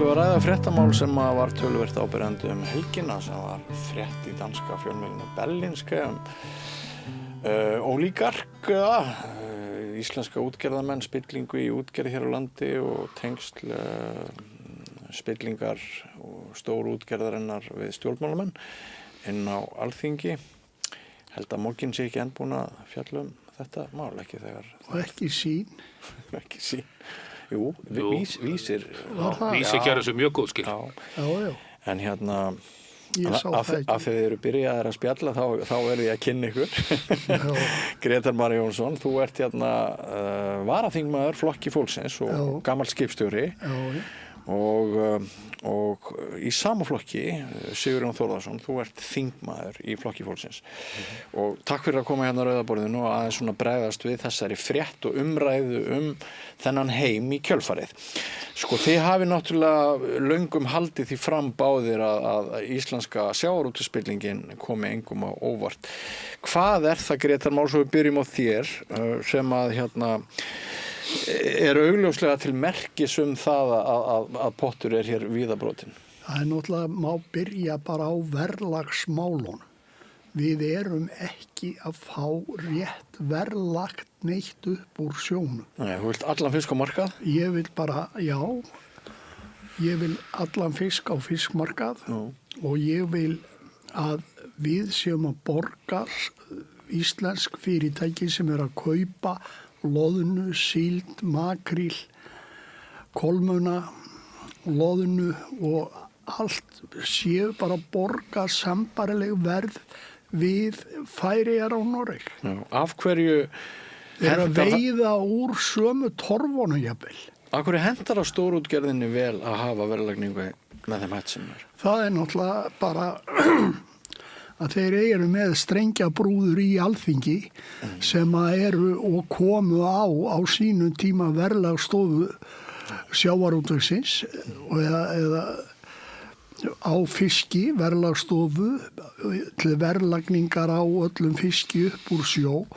ætlum við að ræða fréttamál sem var töluvert áberandi helgina sem var frétt í danska fjölmiðlinu Berlingske ólígarka, íslenska útgerðarmenn, spillingu í útgerð hér á landi og tengsl spillingar og stóru útgerðarinnar við stjórnmálamenn inn á Alþingi. Held að Morgun sé ekki enn búin að fjalla þetta mál, ekki þegar... Og ekki Sín. Ekki Sín. Jú, vísir. Vísir gerði þessu mjög góð skil. Já. En hérna, af þið eru byrjaðir að spjalla, þá ég að kynna ykkur. Grétar Mar Jónsson, þú ert hérna varaþingmaður Flokki fólksins og gamall skipstjóri. Já. Og í sama flokki, Sigurjón Þórðarson, þú ert þingmaður í Flokki fólksins. Og takk fyrir að koma hérna á rauðaborðinu og aðeins svona bregðast við þessari frétt og umræðu þennan heim í kjölfarið. Sko, þið hafi náttúrulega löngum haldið því fram báðir að íslenska sjávarútvegsspillingin komi engum á óvart. Hvað það, Grétar Már, svo við byrjum á þér, sem að augljóslega til merkis það að pottur hér víðabrotinn? Það náttúrulega má byrja bara á verðlagsmálunum. Við erum ekki að fá rétt verðlagt neitt upp úr sjónum. Nei, þú vilt allan fisk á markað? Ég vil bara, já. Ég vil allan fisk á fiskmarkað og ég vil að við séum að borga íslensk fyrirtæki sem að kaupa loðnu, síld, makríl, kolmuna, loðnu og allt séu bara að borga sambarileg verð við Færeyjar og Noreg. Já, af hverju Þeir að veiða úr sömu torfunum jafnvel. Af hverju hentar á stórútgerðinni vel að hafa verðlagningu með þeim hætt sem Það náttúrulega bara að þeir eru með strengjabrúður í Alþingi sem eru og komu á sínum tíma verðlagsstofu sjávarútvegsins eða á fiski, verðlagsstofu til verðlagningar á öllum fiski upp úr sjó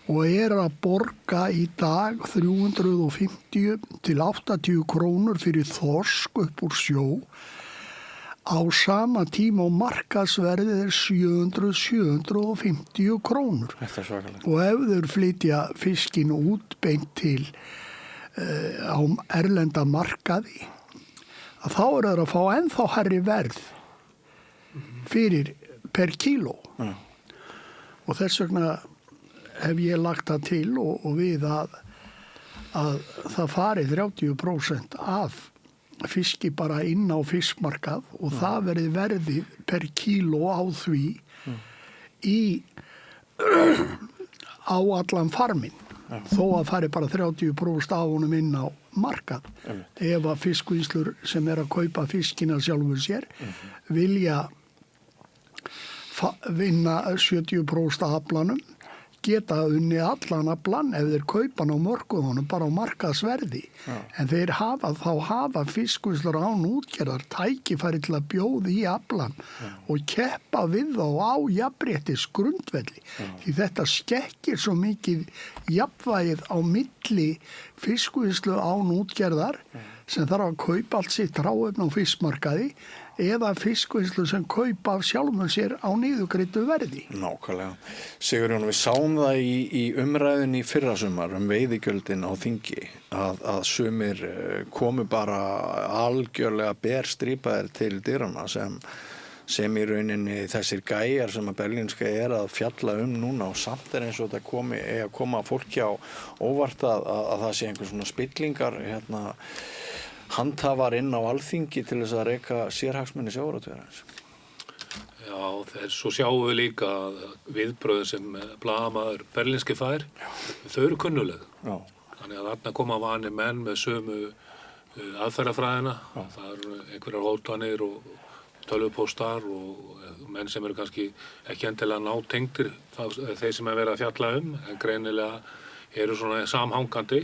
og að borga í dag 350 til 80 krónur fyrir þorsk upp úr sjó. Á sama tíma og markaðsverðið 700-750 krónur. Þetta svakalegt. Og ef þeir flytja fiskinn út beint til á erlenda markaði, þá þeir að fá ennþá hærri verð fyrir per kíló. Og þess vegna hef ég lagt það til og við að það fari 30% af fiski bara inn á fiskmarkað og það verði per kíló á því á allan farminn. Þó að fari bara 30% af honum inn á markað. Ef að fiskvinnslur sem að kaupa fiskina sjálfur sér vilja vinna 70% af aflanum, geta unni allan aflan ef þeir kaupa hann á mörkuðunum bara á markaðsverði. En þeir hafa fiskvinnslur án útgerðar tækifæri til að bjóða í aflan og keppa við þá á jafnréttis grundvelli. Því þetta skekkir svo mikið jafnvægið á milli fiskvinnslu án útgerðar sem þarf að kaupa allt sitt hráefni á fiskmarkaði eða fiskvinnslu sem kaupa af sjálfum sér á niðurgreiddu verði. Nákvæmlega. Sigurjón, við sáum það í umræðunni í fyrrasumar veiðigjöldin á þingi að sumir komu bara algjörlega berstrípaðir til dyrana sem í rauninni þessir gæjar sem að Berlingske að fjalla núna og samt eins og þetta koma fólki á óvart að það sé einhver svona spillingar handhafar inn á Alþingi til þess að reka sérhagsmuni sjávarútvegarins. Já, svo sjáum við líka viðbröð sem blaðamaður Berlingske fær, þau eru kunnuleg. Já. Þannig að þarna koma vanir menn með sömu aðferðafræðina, það eru einhverjar hótanir og tölvupóstar og menn sem eru kannski ekki endilega nátengdir þeir sem verið að fjalla en greinilega eru svona samhangandi.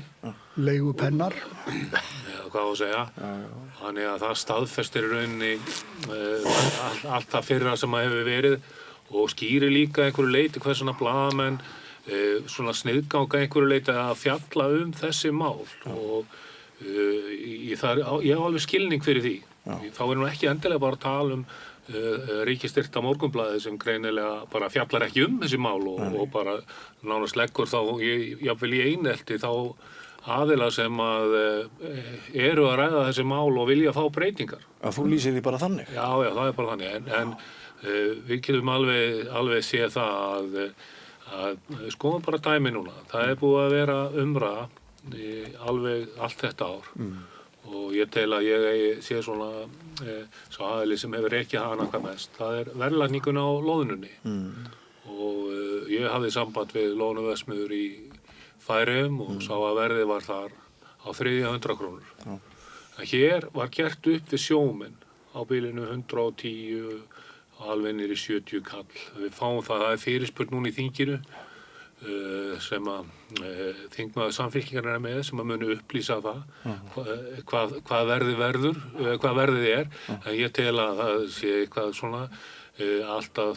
Leigupennar. Eða hvað á að segja. Þannig að það staðfestir í rauninni allt það fyrra sem að hefur verið og skýrir líka einhverju leyti hvað svona blaðamenn svona sniðganga einhverju leyti að fjalla þessi mál og ég hef alveg skilning fyrir því Þá nú ekki endilega bara að tala ríkisstyrkta Morgunblaðið sem greinilega bara fjallar ekki þessi mál og bara nánast leggur þá jafnvel í einelti þá aðila sem að eru að ræða þessi mál og vilja fá breytingar. Að þú lýsir því bara þannig? Já, það bara þannig. En við getum alveg séð það að skoðum bara dæmi núna. Það búið að vera umræða alveg allt þetta ár. Og ég tel að ég sé svona svo aðili sem hefur ekki hana hvað mest. Það verðlagningun á lóðnunni. Og ég hafði samband við lóðnuverksmiðjur í Færeyjum og sá að verðið var þar á 300 krónur. En hér var gert upp við sjómenn á bilinu 110 og alveg niður í 70 kall. Við fáum það fyrirspurn núna í þinginu sem að þingmaður Samfylkingarinnar með sem að muni upplýsa það hvað verðið en ég tel að það sé eitthvað svona alltaf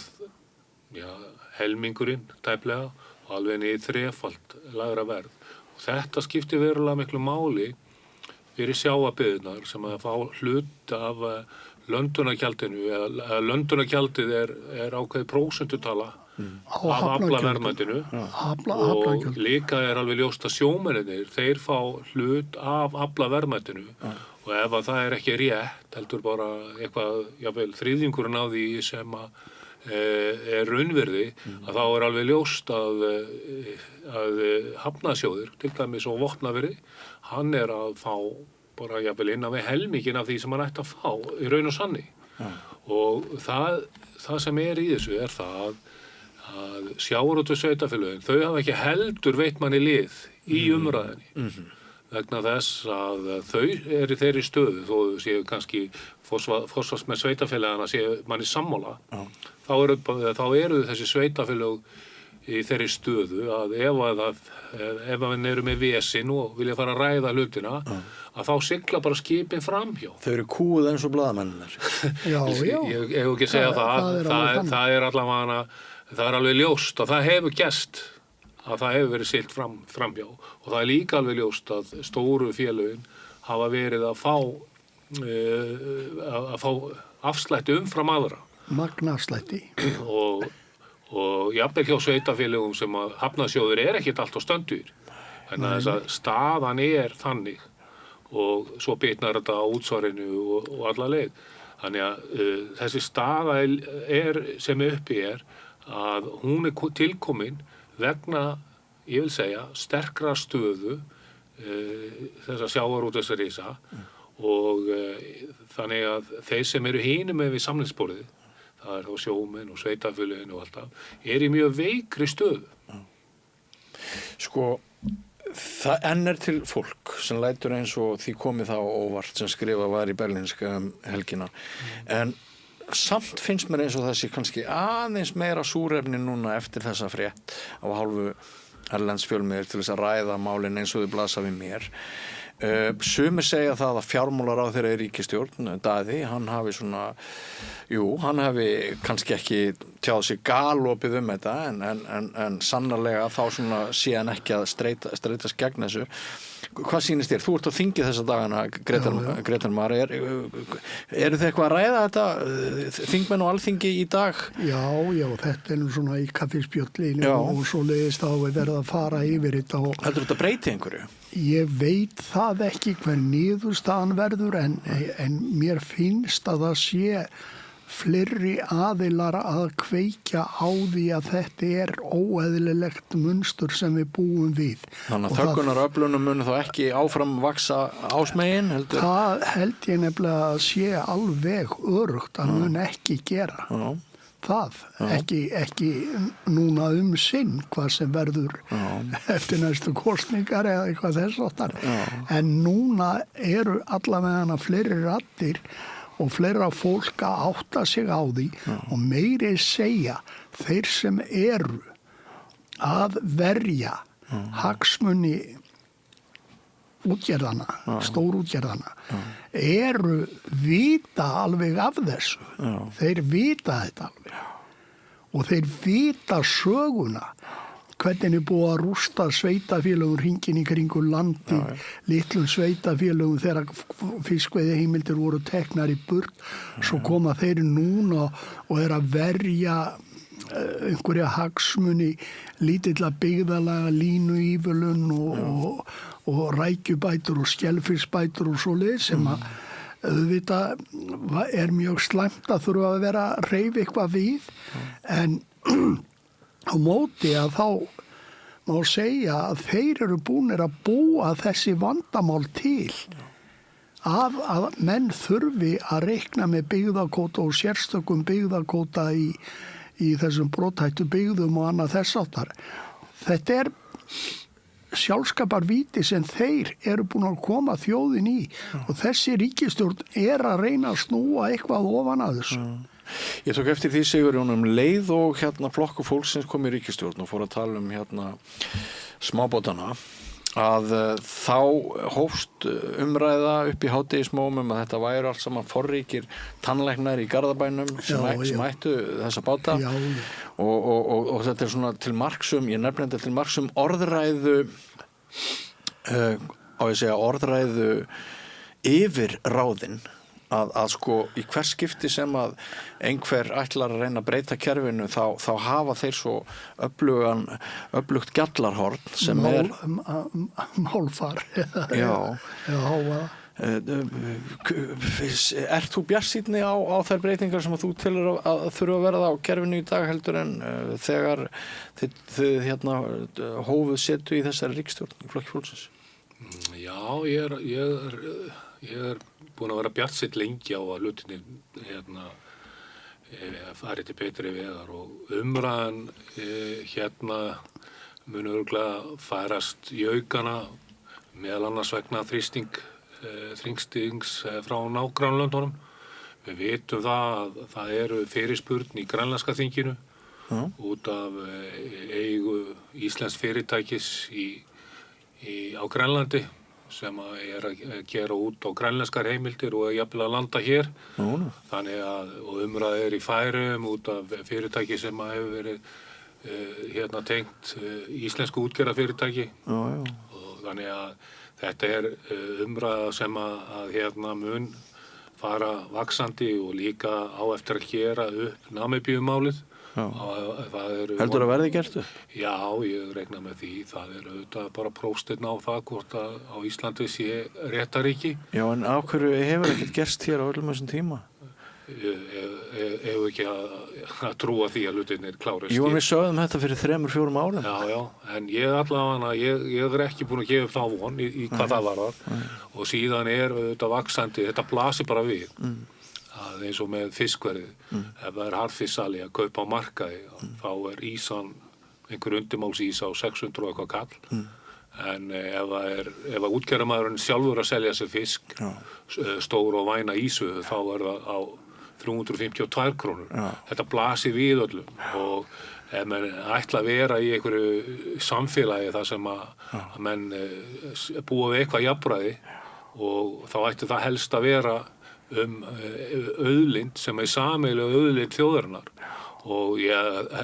helmingurinn tæplega og alveg niður þrefalt lægra verð og þetta skiptir verulega miklu máli fyrir sjávarbyggðirnar sem að fá hlut af löndunargjaldinu eða löndunargjaldið er ákveðið prósentutala af aflaverðmætinu og líka alveg ljóst að sjómennirnir þeir fá hlut af aflaverðmætinu og ef að það ekki rétt heldur bara eitthvað jafnvel þriðjungurinn á því sem að raunvirði að þá alveg ljóst að hafnasjóður til dæmis og Vopnafirði hann að fá bara jafnvel innan við helminginn af því sem hann ætti að fá í raun og sanni og það sem í þessu það að sjávarútvegssveitarfélögin þau hafa ekki heldur veitt manni lið í umræðinni vegna þess að þau í þeirri stöðu þó séu kannski forsvarsmenn sveitarfélagana séu manni sammála þá eru þessi sveitarfélög í þeirri stöðu að ef hann eru með vesinn og vilja fara að ræða hlutina að þá sigla bara skipin framhjá. Þau eru kúuð eins og blaðamennir. Já. Ég ekki segja það alveg ljóst að það hefur gerst að það hefur verið siglt framhjá og það líka alveg ljóst að stóru félögin hafa verið að fá afslætti umfram aðra. Magnafslætti. Og jafnvel hjá sveitarfélögum sem að hafnasjóður ekkert allt á stöndur. Þannig að þess að staðan þannig og svo bitnar þetta á útsvarinu og alla leið. Þannig að þessi staða sem uppi að hún tilkomin vegna, ég vil segja, sterkra stöðu þessa sjávarútvegsrisa og þannig að þeir sem eru hinum með við samningsborðið það þá sjómenn og sveitarfélögin og alltaf í mjög veikri stöðu. Sko, það til fólk sem lætur eins og því komið þá óvart sem skrifað var í Berlínska helgina. En samt finnst mér eins og það sé kannski aðeins meira súrefni núna eftir þessa frétt á hálfu erlends fjölmiðil til þess að ræða málin eins og þau blasa við mér. Sumir segja það að fjármálaráðherra í ríkisstjórn, Daði, hann hafi kannski ekki tjáð sig galopið þetta en sannarlega þá svona sé hann ekki að streitast gegn þessu. Hvað sýnist þér? Þú ert á þingi þessa dagana, Grétar Mar. Eru þið eitthvað að ræða þetta, þingmenn og alþingi í dag? Já, þetta nú svona í kaffispjöllinu og svoleiðis þá verið að fara yfir þetta. Heldur þetta breyti einhverju? Ég veit það ekki hver niðurstaðan verður en mér finnst að það sé fleiri aðilar að kveikja á því að þetta óeðlilegt munstur sem við búum við. Þannig að þöggunaröflunum mun þá ekki áfram vaksa ásmegin, heldur? Það held ég nefnilega að sé alveg öruggt að mun ekki gera. Það, ekki núna sinn hvað sem verður eftir næstu kosningar eða eitthvað þess áttar. En núna eru allavega fleiri raddir og fleira fólk að átta sig á því og meiri segja þeir sem eru að verja hagsmuni útgerðana, stórútgerðana eru vita alveg af þessu. Þeir vita þetta alveg og þeir vita söguna hvernig búið að rústa sveitafélögum hringinn í kringum landi, litlum sveitafélögum þegar fiskveiðiheimildir voru teknar í burt, svo koma þeir núna og að verja einhverja hagsmuni, lítilla byggðalaga, línuívilun og rækjubætur og skelfisbætur og svoleiðis sem að auðvitað mjög slæmt að þurfa að vera að hreyfa eitthvað við, en á móti að þá má segja að þeir eru búnir að búa þessi vandamál til að menn þurfi að reikna með byggðakvóta og sérstökum byggðakvóta í þessum brothættu byggðum og annað þess áttar. Þetta sjálfskaparvíti sem þeir eru búin að koma þjóðin í og þessi ríkisstjórn að reyna að snúa eitthvað ofan að þessu. Ég tók eftir því, Sigurjón, leið og Flokkur fólksins kom í ríkisstjórn og fór að tala um smábátana, að þá hófst umræða upp í hádegismómum að þetta væru allt saman forríkir tannlæknar í Garðabænum sem ættu þessa báta og þetta svona til marks ég nefni þetta til marks orðræðu orðræðu yfir ráðin að sko í hvers skipti sem að einhver ætlar að reyna að breyta kerfinu þá hafa þeir svo öflugt gjallarhorn sem málfar. Já. Ert þú bjartsýnni á þær breytingar sem að þú telur að þurfa að verða á kerfinu í dag heldur en þegar þið hófuð setu í þessari ríkisstjórn í Flokki fólksins? Já, ég er búin að vera bjartsýnn lengi á að hlutinni farið til betri vegar og umræðan mun örugglega færast í aukana meðal annars vegna þrýstings frá nágrannalöndunum. Við vitum að það eru fyrirspurn í grænlenska þinginu út af eigu íslensks fyrirtækis á Grænlandi sem að gera út á grænlenskar heimildir og jafnvel að landa hér. Þannig að umræða í Færeyjum út af fyrirtæki sem að hefur verið tengt íslensku útgerðarfyrirtæki. Og þannig að þetta umræða sem að mun fara vaxandi og líka á eftir að gera upp Namibíumálið. Heldur að verði gert upp? Já, ég reikna með því. Það auðvitað bara prófsteinn á það hvort að á Íslandi sé réttaríki. Já, en á hverju hefur ekkert gerst hér á öllum þessum tíma? Ef ekki að trúa því að hlutirnir klárist. Jú, en við sögðum þetta fyrir 3-4 árum. Já, en ég ekki búin að gefa upp þá von í hvað það varðar. Og síðan auðvitað vaxandi, þetta blasir bara við. Að eins og með fiskverðið, ef það harðfisksali að kaupa á markaði, þá ísan, einhver undirmálsís á 600 og eitthvað kall. En ef að útgerðarmaðurinn sjálfur að selja sér fisk, stór og væna ísu, þá það á 352 krónur. Þetta blasir við öllum og ef menn ætla að vera í einhverju samfélagi þar sem að menn búa við eitthvað jafnræði og þá ætti það helst að vera auðlind sem sameiginleg auðlind þjóðarinnar og ég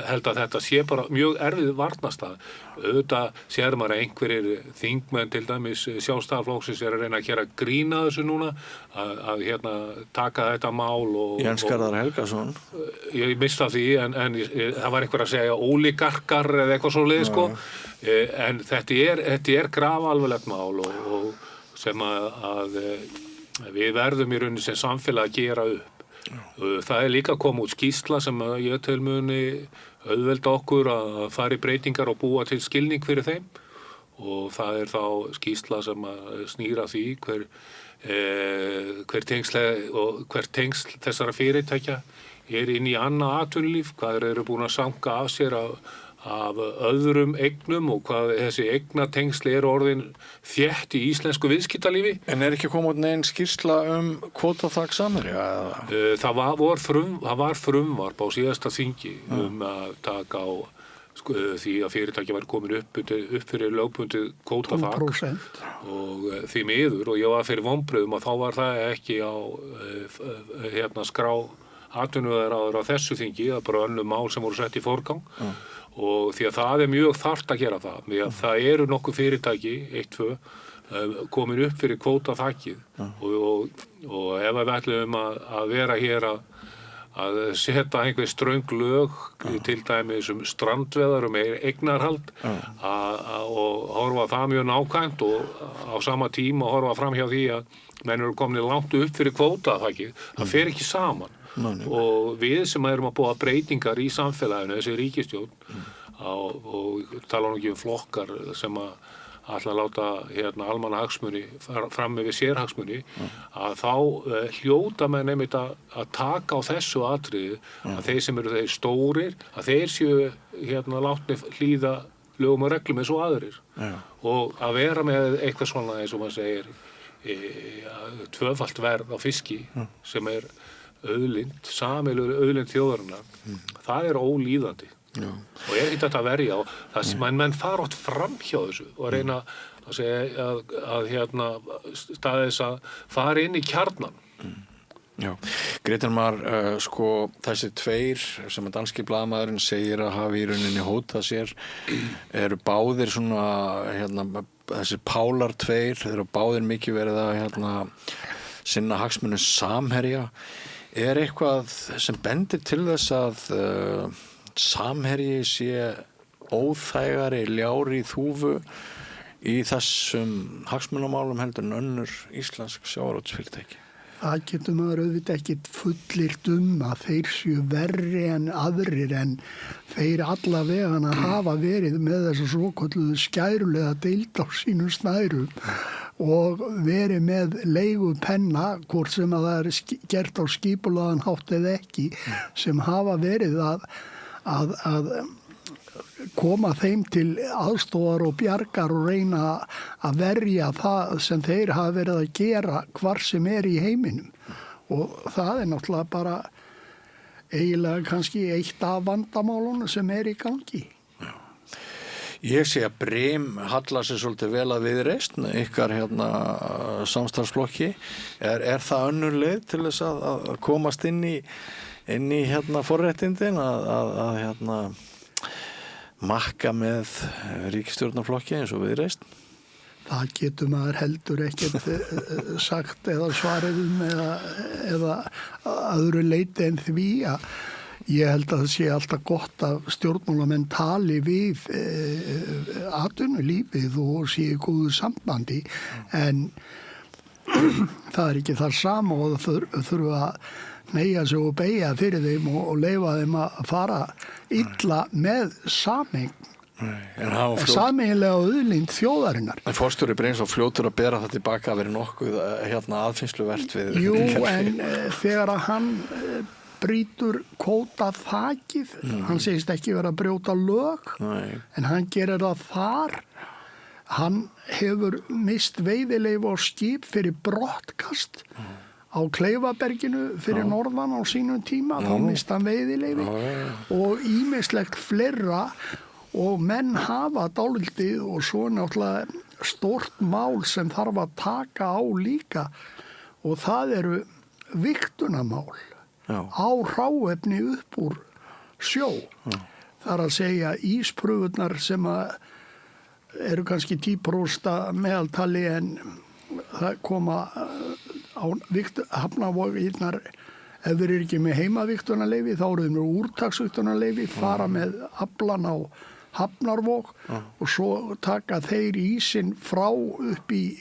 held að þetta sé bara mjög erfið varnarstað. Auðvitað sér maður að einhverjir þingmenn til dæmis Sjálfstæðisflokksins að reyna að gera grína þessu núna að taka þetta mál og Jens Garðar Helgason. Ég mista því en það var einhver að segja ólígarkar eða eitthvað svoleiðis sko. En þetta grafalvarlegt mál og sem að við verðum í rauninni sem samfélag að gera upp. Það líka komið út skýrsla sem ég tel muni auðvelda okkur að fara í breytingar og búa til skilning fyrir þeim og það þá skýrsla sem snýra því hver tengsl þessara fyrirtækja inn í annað atvinnulíf, hvað eru búin að sanga af sér af öðrum eignum og hvað þessi eignatengsli orðin þétt í íslensku viðskiptalífi. En ekki koma út neinn skýrsla kvótaþak Samherja? Það var frumvarp á síðasta þingi að taka á því að fyrirtæki var komin upp fyrir lögbundið kvótaþak 12%. Og því miður og ég var fyrir vonbrigðum að þá var það ekki á skrá atvinnuvegaráðherra á þessu þingi, það bara önnur mál sem voru sett í forgang og því að það mjög þarft að gera það, því að það eru nokkuð fyrirtæki, 1-2, komin upp fyrir kvótaþakið og ef við ætlum að vera hér að setja einhver ströng lög til dæmis strandveðar eignarhald og horfa það mjög nákvæmt og á sama tíma horfa fram hjá því að menn eru komin langt upp fyrir kvótaþakið, það fer ekki saman. Og við sem erum að búa breytingar í samfélaginu, þessi ríkisstjórn og tala nú ekki flokkar sem að ætla að láta almannahagsmuni fram yfir sérhagsmuni að þá hljóta menn einmitt að taka á þessu atriði að þeir sem eru þeir stórir að þeir séu látni hlýða lögum og reglum eins og aðrir og að vera með eitthvað svona eins og maður segir tvöfalt verð á fiski sem auðlind, sameiginleg auðlind þjóðarinnar, það ólíðandi og ekki þetta að verja og það sem menn fara oft fram hjá þessu og reyna að segja að staðis að fara inn í kjarnan. Já, Grétar Mar, þessi tveir sem að danski blaðamaðurinn segir að hafi í rauninni hótað sér eru báðir svona, þessi Pálar tveir, þeir eru báðir mikið verið að sinna hagsmunum Samherja. Er eitthvað sem bendir til þess að Samherji sé óþægari ljár í þúfu í þessum hagsmunamálum heldur en önnur íslensk sjávarútvegsfyrirtæki? Það getur maður auðvitað ekkert fullyrt að þeir séu verri en aðrir en þeir allavega hafa verið með þessu svokölluðu skærulega deild á sínum snærum og verið með leigupenna, hvort sem að það gert á skipulagðan hátt eða ekki, sem hafa verið að koma þeim til aðstofar og bjargar og reyna að verja það sem þeir hafa verið að gera hvar sem í heiminum. Og það náttúrulega bara eiginlega kannski eitt af vandamálunum sem í gangi. Ég sé að Brim hallar sér svolítið vel að Viðreisn, ykkar samstarfsflokki. Er það önnur leið til þess að komast inn í forréttindin að makka með ríkisstjórnarflokki eins og Viðreisn? Það getur maður heldur ekkert sagt eða svarið eða öðru leyti en því að ég held að það sé alltaf gott að stjórnmálamenn tali við atvinnulífið og sé í góðu sambandi en það ekki það sama og það þurfa að neyja sig og beygja fyrir þeim og leyfa þeim að fara illa með sameiginlega auðlind þjóðarinnar. En forstjóri Brims og fljótur að bera það tilbaka að vera nokkuð aðfinnsluvert við. Jú, en þegar að hann brýtur kvótaþakið, hann segist ekki vera að brjóta lög, en hann gerir það þar. Hann hefur mist veiðileyfi á skip fyrir brottkast á Kleifaberginu fyrir norðan á sínum tíma, þá mist hann veiðileyfi og ýmislegt fleira og menn hafa dálítið og svo náttúrulega stórt mál sem þarf að taka á líka og það eru vigtunarmál á hráefni upp úr sjó. Það er að segja íspröfurnar sem eru kannski 10% meðaltali en það koma á hafnavogirnar ef þeir eru ekki með heimavigtunarleyfi þá eru þeir með úrtaksvigtunarleyfi fara með aflan á hafnarvog og svo taka þeir ísinn frá upp í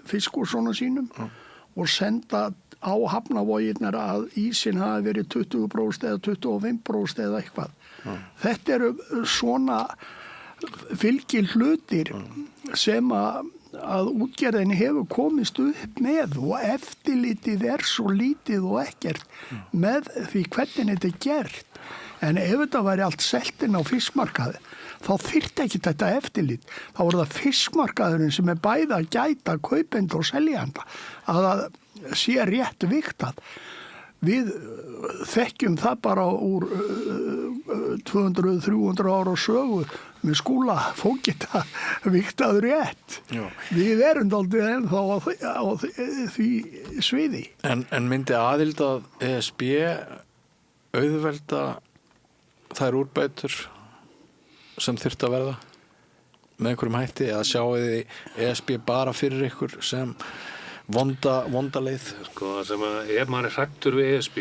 fiskúsona sínum og senda á hafnavogirnar að ísinn hafi verið 20% eða 25% eða eitthvað. Þetta eru svona fylgir hlutir sem að útgerðin hefur komist upp með og eftirlitið svo lítið og ekkert með því hvernig þetta gert. En ef þetta væri allt selt inn á fiskmarkaði, þá þyrfti ekki þetta eftirlit. Þá voru það fiskmarkaðurinn sem bæði að gæta kaupenda og seljanda að það sé rétt vigtað. Við þekkjum það bara úr 200-300 ára sögu með Skúla fókita vigtaður rétt. Já. Við erum dálítið ennþá á því sviði. En myndi aðild að ESB auðvelda þær úrbætur sem þyrfti að verða með einhverjum hætti, eða sjáu þið ESB bara fyrir ykkur sem vonda leið? Sko, sem að ef maður hræddur við ESB,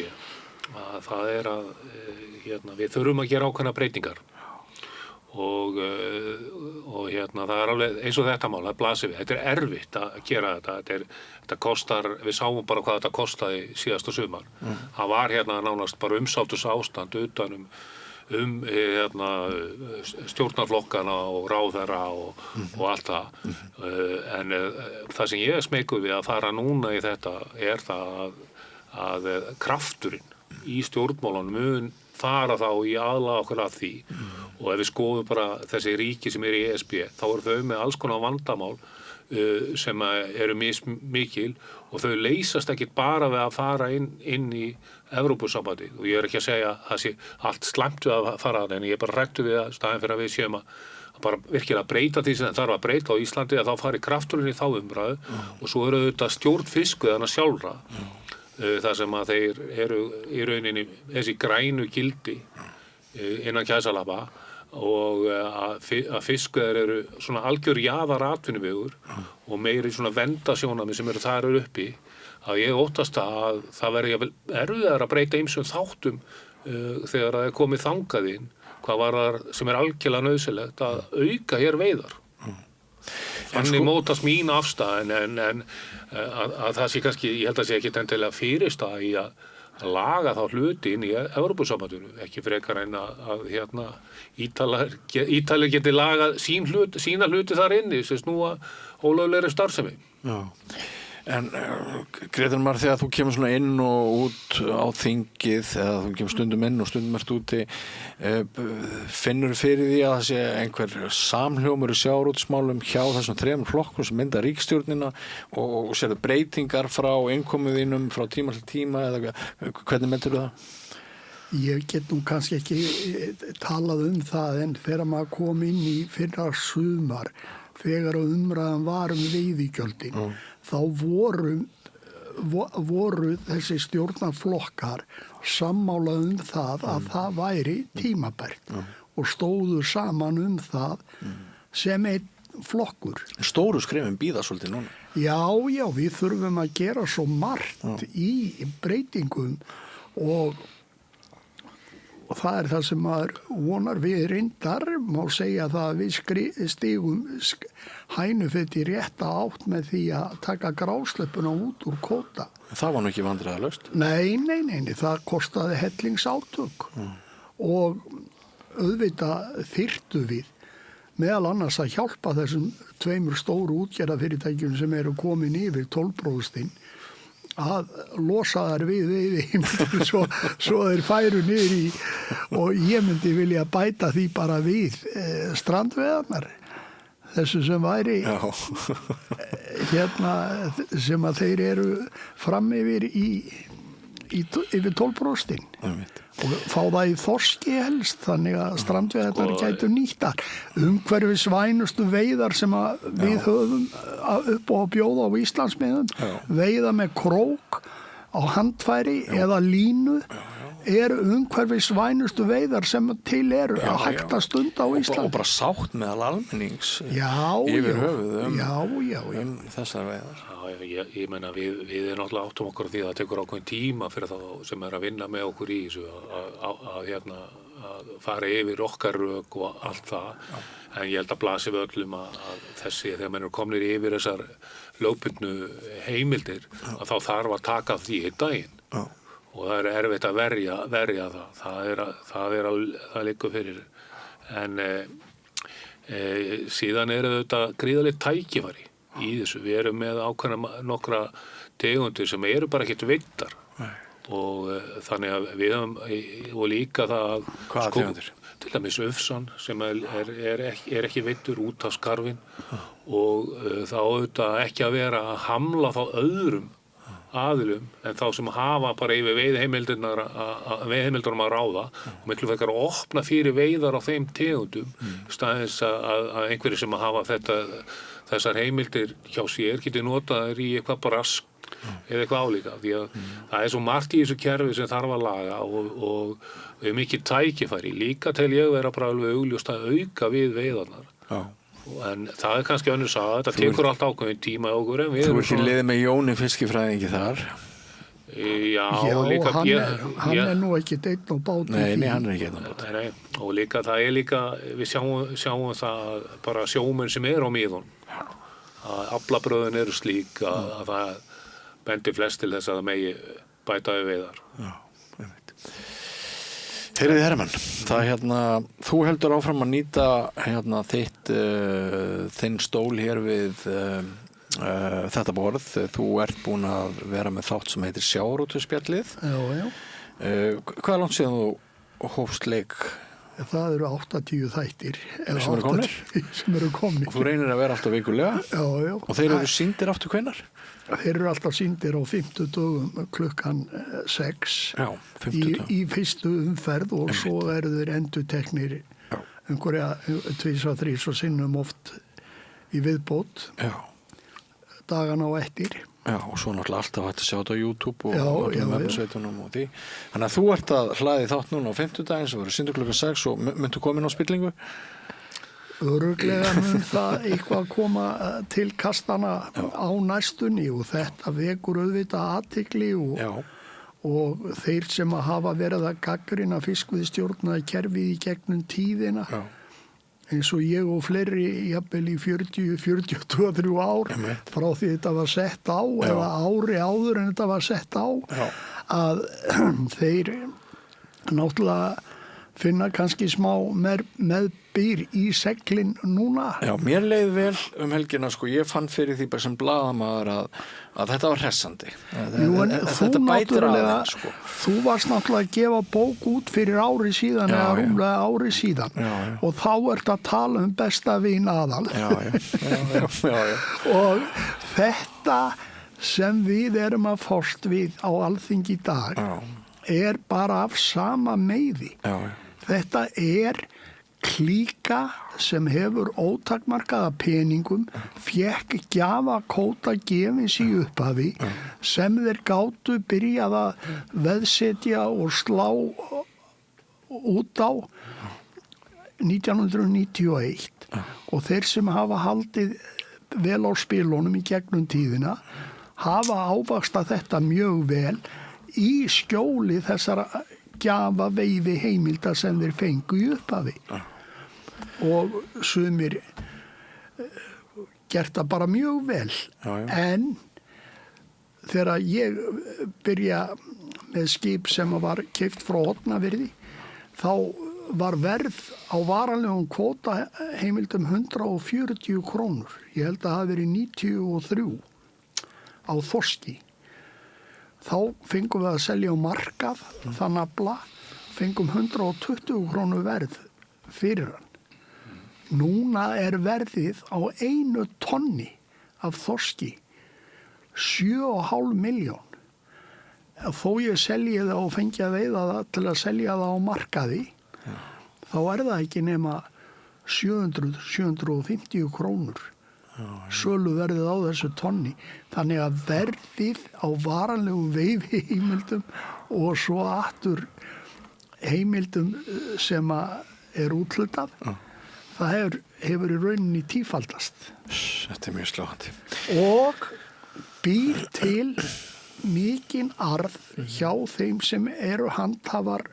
að það að við þurfum að gera ákveðnar breytingar og það alveg eins og þetta mál, það blasir við. Þetta erfitt að gera þetta kostar, við sáum bara hvað þetta kostaði síðasta sumar. Það var nánast bara umsátus ástand utan stjórnarflokkana og ráðherra og allt það. En það sem ég er smeykur við að fara núna í þetta það að krafturinn í stjórnmálunum mun fara þá í aðlaga okkur að því og ef við skoðum bara þessi ríki sem í ESB þá eru þau með alls konar vandamál sem eru mismikil og þau leysast ekki bara við að fara inn í Evrópusambandið og ég er ekki að segja að það sé allt slæmt við að fara en ég er bara hræddur við að staðinn fyrir að við séum að bara virkilega breyta því sem þarf að breyta á Íslandi að þá fari krafturinn í þá umræðu og svo eru þetta stjórn fiskveiðanna sjálfra þar sem að þeir eru í rauninni þessi grænu gildi innan gæsalappa og að fiskveiðar eru svona algjör jaðar atvinnuvegur og meiri svona verndarsjónarmið sem eru þar uppi að ég óttast að það verði erfiðar að breyta ýmsum þáttum þegar það komið þangað inn hvað var það sem algjörlega nauðsynlegt að auka hér veiðar. Þannig mótast mín afstæð en að það sé kannski, ég held að sé ekki endilega fyrirstað í að laga þá hluti inn í Evrópusambandinu, ekki frekar en að Ítalir geti lagað sína hluti þar inni sem snúa ólöglegri starfsemi. Já. En Grétar Mar, þegar þú kemur svona inn og út á þingið eða þú kemur stundum inn og stundum ert úti finnur fyrir því að það sé einhver samhljómur í sjávarútvegsmálum hjá þessum 3 flokkum sem mynda ríkisstjórnina og sérðu breytingar frá innkomu þínum frá tíma til tíma eða hvernig metur það? Ég get nú kannski ekki talað það en þegar maður kom inn í fyrra sumar þegar umræðan var veiðigjöldin þá voru þessi stjórnarflokkar sammála það að það væri tímabært og stóðu saman það sem einn flokkur. Stóru skrefin bíða svolítið núna. Já, við þurfum að gera svo margt í breytingum og það það sem maður vonar við reyndar, má segja það að við stigum hænufett í rétta átt með því að taka grásleppuna út úr kvóta. Það var nú ekki vandræðalaust? Nei, það kostaði hellingsátökk og auðvitað þyrftu við meðal annars að hjálpa þessum 2 stóru útgerðarfyrirtækjum sem eru komin yfir 12% að losa þær við svo þeir færu niður í og ég myndi vilja bæta því bara við strandveiðarnar þessu sem væri sem að þeir eru fram yfir yfir 12% og fá það í þorski helst þannig að strandveiðarnar gætu nýttar umhverfisvænustu veiðar sem að við höfum upp og bjóða á Íslandsmiðum veiða með krók á handfæri eða línu eru umhverfisvænustu veiðar sem til eru að hægt að stunda á Íslandi og bara sátt meðal almennings yfir höfuðum þessar veiðar. Ég meina við náttúrulega áttum okkur á því að það tekur ákveðin tíma fyrir þá sem að vinna með okkur í þessu að fara yfir okkar rök og allt það en ég held að blasi við öllum að þessi þegar menn eru komnir yfir þessar lögbundnu heimildir að þá þarf að taka því í daginn og það er erfitt að verja það liggur fyrir en síðan þetta gríðarlegt tækifæri í þessu. Við erum með ákveðna nokkra tegundir sem eru bara ekkert veiddar og þannig að við höfum og líka það að hvaða tegundir? Til dæmis ufsan sem er ekki veiddur út af skarfin og þá auðvitað ekki að vera að hamla þá öðrum aðilum en þá sem hafa bara yfir veiðheimildunum að ráða og miklu frekar að opna fyrir veiðar á þeim tegundum staðins að einhverjir sem hafa þessar heimildir hjá sér geti notað þær í eitthvað bara eða eitthvað álíka, því að það svo margt í þessu kerfi sem þarf að laga og við mikið tækifæri, líka til ég vera bara alveg augljóst að auka við veiðarnar. Já. En það kannski önnur saga, þetta tekur allt ákveðin tíma okkur en við Þú ert í liði með Jóni fiskifræðingi þar. Já, líka hann nú ekki einn á báti. Nei, hann ekki einn á báti. Nei, og líka það líka, við sjáum það bara sjómenn sem á miðun. Að aflabröðin eru slík að það bendir flest til þess að það megi bæta við veiðar. Já, einmitt. Heyrðu Hermann, það þú heldur áfram að nýta þinn stól hér við þetta borð. Þú ert búin að vera með þátt sem heitir Sjávarútvegsspjallið. Já. Hvað langt síðan þú hófst leik? Það eru 80 þættir. Sem eru komnir? Sem eru komnir. Og þú reynir að vera alltaf vikulega? Já. Og þeir eru sýndir aftur hvenær? Þeir eru alltaf sýndir á 50 dögum klukkan 6. Já, 50 dögum. Í fyrstu umferð og svo eru þeir endurteknir einhverja 2-3 sinnum oft í viðbót. Já. Dagana á eftir. Já, og svo náttúrulega alltaf hægt að sjá þetta á YouTube og öllum vefnsveitunum og því. Þannig að þú ert að hlaði þátt núna á 50 daginn sem verður sýndur klukkan 6 og myndu komin á spillingu? Örugglega mun það eitthvað koma til kastana á næstunni og þetta vekur auðvitað athygli og þeir sem að hafa verið að gagnrýna fiskveiðistjórnar kerfið í gegnum tíðina. Já. Eins og ég og fleiri jafnvel í 40-42 ár frá því þetta var sett á eða ári áður en þetta var sett á að þeir náttúrulega finna kannski smá meðbyr í seglin núna. Já, mér leið vel helgina, ég fann fyrir því bara sem blaðamaður að þetta var hressandi. Þetta bætir aðeins, Þú varst náttúrulega að gefa bók út fyrir ári síðan eða rúmlega ári síðan og þá ert að tala um besta vin Aðal. Já. Og þetta sem við erum að fást við á Alþingi í dag er bara af sama meiði. Þetta er klíka sem hefur ótakmarkaða peningum, fékk gjafakóta gefins í upphafi sem þeir gátu byrjað að veðsetja og slá út á 1991 og þeir sem hafa haldið vel á spilunum í gegnum tíðina hafa ávaxtað þetta mjög vel í skjóli þessara gjafa veiði heimilda sem þeir fengu í upphafi. Og sumir gert það bara mjög vel. En þegar ég byrja með skip sem var keypt frá Hornafirði, þá var verð á varanlegum kvóta heimildum 140 krónur. Ég held að það hafi verið 93 á þorski. Þá fengum við að selja á markað, þann afla, fengum 120 krónur verð fyrir hann. Núna er verðið á 1 tonni af þorski 7,5 milljón. Þó ég selji það og fengi að veiða það til að selja það á markaði, þá er það ekki nema 700-750 krónur. Sölu verðið á þessu tonni. Þannig að verðið á varanlegum veiðiheimildum og svo aftur heimildum sem er úthlutað, það hefur í rauninni tífaldast. Þetta er mjög sláandi. Og býr til mikinn arð hjá þeim sem eru handhafar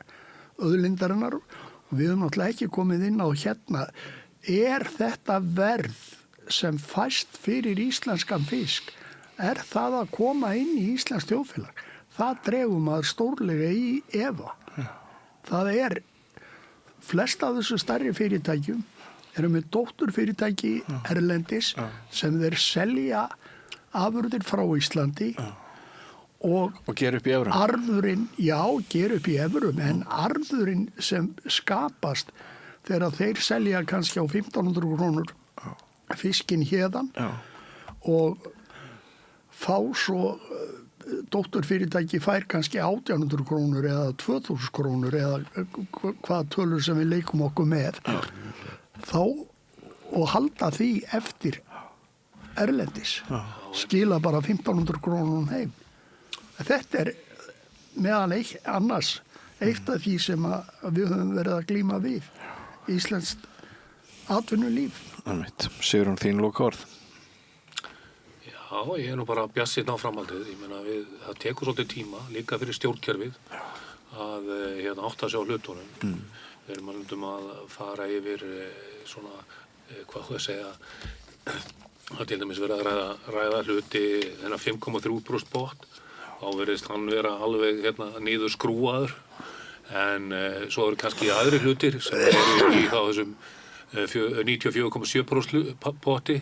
auðlindarinnar. Við höfum náttúrulega ekki komið inn á hérna. Er þetta verð sem fæst fyrir íslenskan fisk, er það að koma inn í íslensk þjóðfélag? Það dregum að stórlega í efa. Það er flest af þessu stærri fyrirtækjum eru með dótturfyrirtæki erlendis sem þeir selja afurðir frá Íslandi og gera upp í evrum. Arðurinn, gera upp í evrum, en arðurinn sem skapast þegar þeir selja kannski á 1500 krónur fiskinn hérðan og fá svo dótturfyrirtæki fær kannski 1800 krónur eða 2000 krónur eða hvað tölur sem við leikum okkur með þá og halda því eftir erlendis, skila bara 1500 krónum heim. Þetta meðal annars eitt af því sem við höfum verið að glíma við, íslenskt atvinnulíf. Sigrún, þín lokaorð. Já, ég nú bara bjartsýnn á framhaldið. Ég meina, það tekur svolítið tíma, líka fyrir stjórnkerfið, að átta sig á hlutunum. Við erum að fara yfir svona, hvað þú að segja, að til dæmis vera að ræða hluti þennan 5,3% bot, þá verðist hann vera alveg niður skrúaður, en svo eru kannski aðri hlutir sem eru í þá þessum 94,7% poti,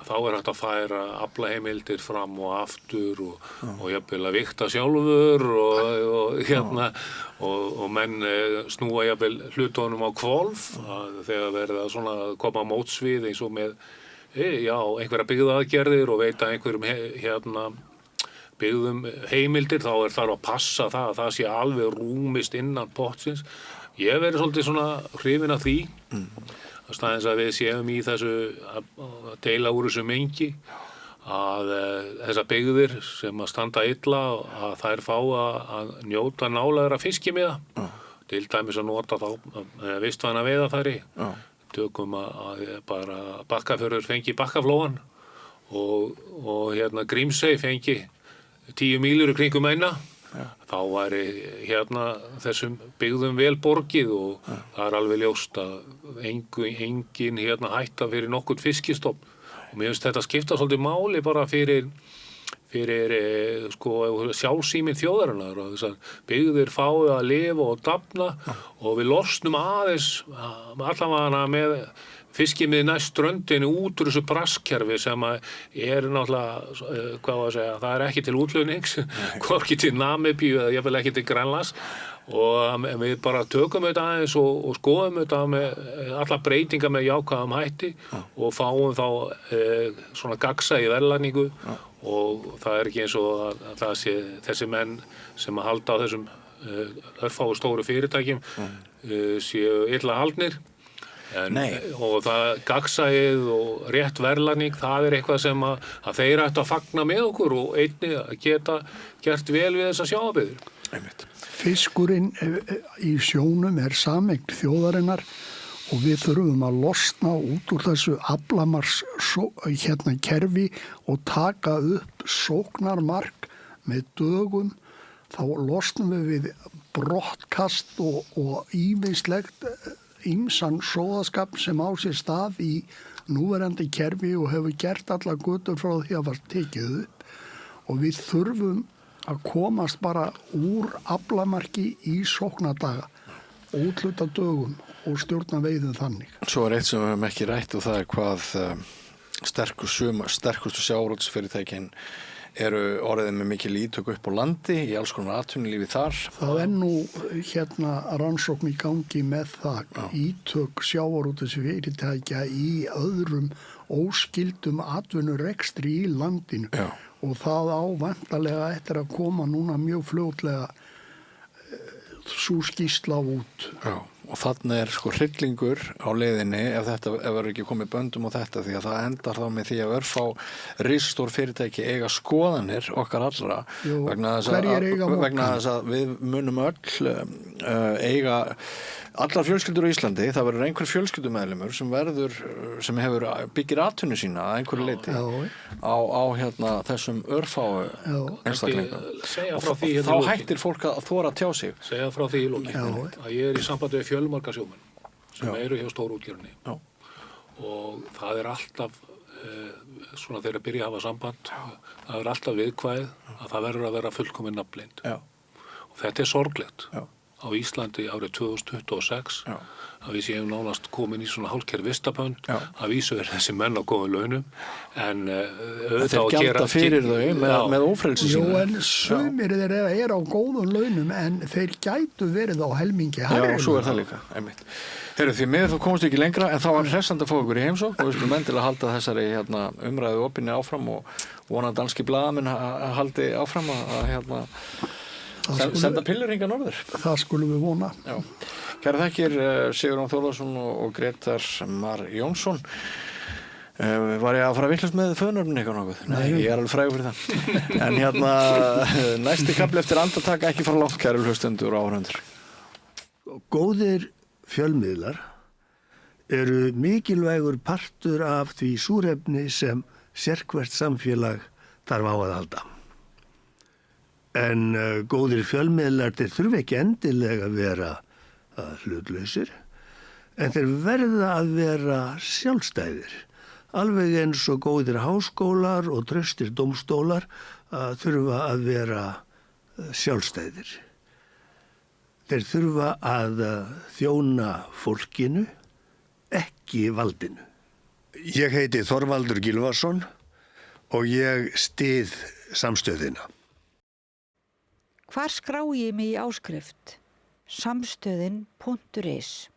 þá hægt að færa aflaheimildir fram og aftur og jafnvel að vigta sjálfur og menn snúa jafnvel hlutunum á hvolf þegar verða svona að koma á mótsvið eins og með einhverja byggðaaðgerðir og veita einhverjum byggðum heimildir, þá þarf að passa það að það sé alveg rúmist innan pottsins. Ég verið svolítið svona hrifinn af því að staðins að við séum í þessu að deila úr þessu mengi að þessar byggðir sem að standa illa að þær fá að njóta nálægra fiskimiða, til dæmis að nota þá vistvæna veiðarfæri. Tökum að bara Bakkafjörður fengi Bakkaflóan og Grímsey fengi 10 mílur í kringum eina. Þá væri þessum byggðum vel borgið og það alveg ljóst að engin hætta fyrir nokkurt fiskistofn. Og mér finnst þetta skipta svolítið máli bara fyrir sjálfsíminn þjóðarinnar og þessar byggðir fái að lifa og dafna og við losnum aðeins allavega með fiskimið næst ströndinu út úr þessu brasskerfi sem náttúrulega, hvað að segja, það ekki til útflutnings, hvorki til Namibíu eða jafnvel ekki til Grænlands og við bara tökum þetta aðeins og skoðum þetta með alla breytingar með jákvæðum hætti og fáum þá svona gagnsæi verðlagningu og það ekki eins og að það sé þessi menn sem að halda á þessum örfáu stóru fyrirtækjum séu illa haldnir. Og það gagnsæið og rétt verðlagning, það eitthvað sem að þeir ættu að fagna með okkur og einnig að geta gert vel við þessa sjávarbyggðir. Fiskurinn í sjónum sameign þjóðarinnar og við þurfum að losna út úr þessu aflamars kerfi og taka upp sóknarmark með dögum. Þá losnum við brottkast og ýmislegt ýmsan sóðaskap sem á sér stað í núverandi kerfi og hefur gert alla götur frá því að var tekið upp og við þurfum að komast bara úr aflamarki í sóknardaga, útluta dögum og stjórna veiðum þannig. Svo eitt sem við höfum ekki rætt og það hvað sterkustu sjávarútvegsfyrirtækin eru orðið með mikil ítök upp á landi í alls konar atvinnulífi þar. Það nú rannsókn í gangi með það, ítök sjávarútvegsfyrirtækja í öðrum óskyldum atvinnurekstri í landinu. Og það væntanlega eftir að koma núna mjög fljótlega sú skýrsla út. Og þarna hryllingur á leiðinni ef verður ekki komið böndum á þetta því að það endar þá með því að örfá risastór fyrirtæki eiga skoðanir okkar allra vegna þess að við munum öll eiga allar fjölskyldur á Íslandi, það verður einhver fjölskyldumeðlimur sem byggir atvinnu sína að einhverju leyti á þessum örfáu einstaklingum og þá hættir fólk að þora að tjá sig. Segja frá því í lokin að ég í sambandi við fjölmarga sjómenn sem eru hjá stórútgerðinni og það alltaf svona þegar byrja að hafa samband það alltaf viðkvæð að það verður að vera fullkomin nafnblind og þetta sorglegt á Íslandi árið 2026 að við séum nánast komin í svona hálfgerð vistabönd að vísu þessi menn á góðum launum en þeir gjalda fyrir þau með ófrelsi sínu. Jú, en sumir þeir á góðum launum en þeir gætu verið á helmingi hærri. Já, svo það líka, einmitt. Heyrðu, því miður þú komst ekki lengra en þá var hressandi að fá ykkur í heimsókn og við skulum endilega halda þessari umræðu opinni áfram og vona að danski blaðamenn haldi áfram að senda pillur hingað norður. Það skulum við vona. Já. Kæra þakkir Sigurjón Þórðarson og Grétar Mar Jónsson. Var ég að fara vitlaust með föðurnöfnin eitthvað nokkuð? Nei, ég alveg frægur fyrir það. En næsti kafli eftir andartak ekki fara langt, kæru hlustendur og áhorfendur. Góðir fjölmiðlar eru mikilvægur partur af því súrefni sem sérhvert samfélag þarf á að halda. En góðir fjölmiðlar þeir þurfa ekki endilega að vera hlutlausir, en þeir verða að vera sjálfstæðir. Alveg eins og góðir háskólar og traustir dómstólar þurfa að vera sjálfstæðir. Þeir þurfa að þjóna fólkinu, ekki valdinu. Ég heiti Þorvaldur Gylfason og ég styð samstöðina. Hvar skrái ég mig í áskrift? Samstöðin.is